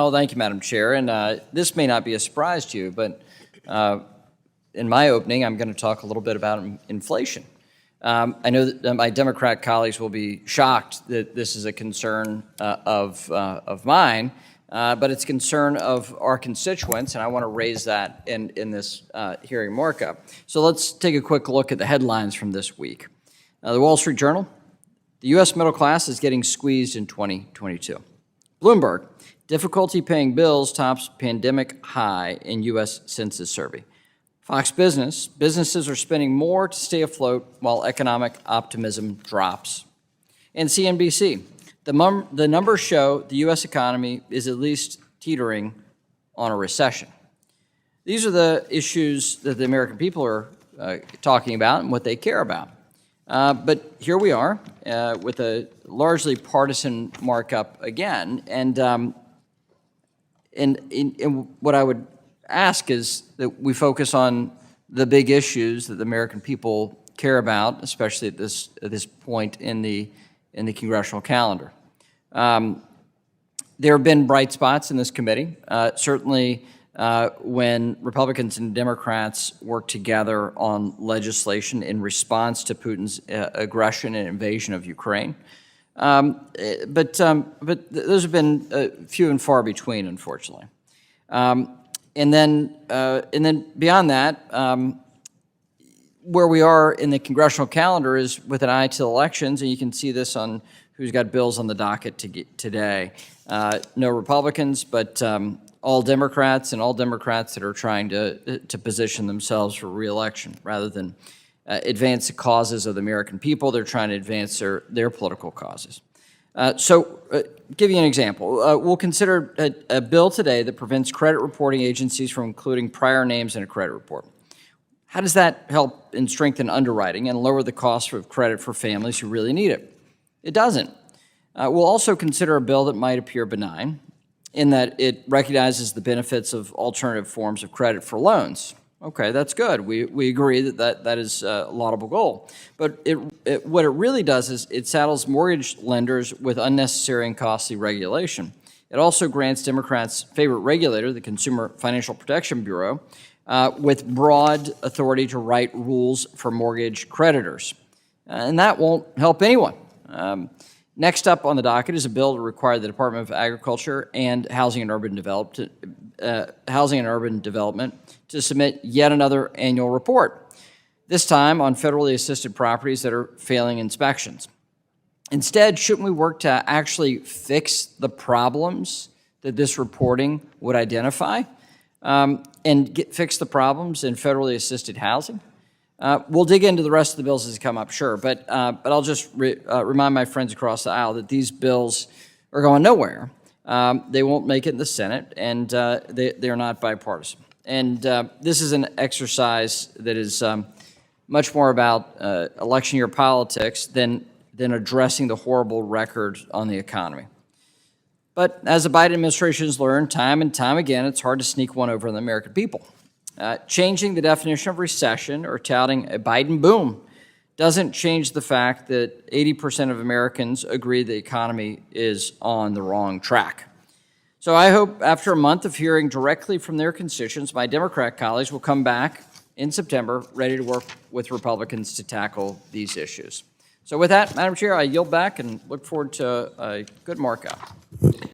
Oh, thank you, Madam Chair. And this may not be a surprise to you, but in my opening, I'm going to talk a little bit about inflation. I know that my Democrat colleagues will be shocked that this is a concern of mine, but it's a concern of our constituents, and I want to raise that in this hearing markup. So let's take a quick look at the headlines from this week. The Wall Street Journal: the U.S. middle class is getting squeezed in 2022. Bloomberg: difficulty paying bills tops pandemic high in U.S. Census survey. Fox Business: businesses are spending more to stay afloat while economic optimism drops. And CNBC: the numbers show the U.S. economy is at least teetering on a recession. These are the issues that the American people are talking about and what they care about. But here we are with a largely partisan markup again. And what I would ask is that we focus on the big issues that the American people care about, especially at this point in the congressional calendar. There have been bright spots in this committee. Certainly, when Republicans and Democrats work together on legislation in response to Putin's aggression and invasion of Ukraine. But those have been few and far between, unfortunately. And then beyond that, where we are in the congressional calendar is with an eye to elections, and you can see this on who's got bills on the docket today. No Republicans, but all Democrats, and all Democrats that are trying to position themselves for re-election rather than advance the causes of the American people. They're trying to advance their political causes. Give you an example. We'll consider a bill today that prevents credit reporting agencies from including prior names in a credit report. How does that help and strengthen underwriting and lower the cost of credit for families who really need it? It doesn't. We'll also consider a bill that might appear benign in that it recognizes the benefits of alternative forms of credit for loans. Okay, that's good. We agree that is a laudable goal. But what it really does is it saddles mortgage lenders with unnecessary and costly regulation. It also grants Democrats' favorite regulator, the Consumer Financial Protection Bureau, with broad authority to write rules for mortgage creditors. And that won't help anyone. Next up on the docket is a bill to require the Department of Agriculture and Housing and Urban Development to submit yet another annual report, this time on federally assisted properties that are failing inspections. Instead, shouldn't we work to actually fix the problems that this reporting would identify and fix the problems in federally assisted housing? We'll dig into the rest of the bills as they come up, sure, but I'll just remind my friends across the aisle that these bills are going nowhere. They won't make it in the Senate, and they're not bipartisan. And this is an exercise that is much more about election year politics than addressing the horrible record on the economy. But as the Biden administration has learned time and time again, it's hard to sneak one over on the American people. Changing the definition of recession or touting a Biden boom doesn't change the fact that 80% of Americans agree the economy is on the wrong track. So I hope after a month of hearing directly from their constituents, my Democrat colleagues will come back in September ready to work with Republicans to tackle these issues. So with that, Madam Chair, I yield back and look forward to a good markup.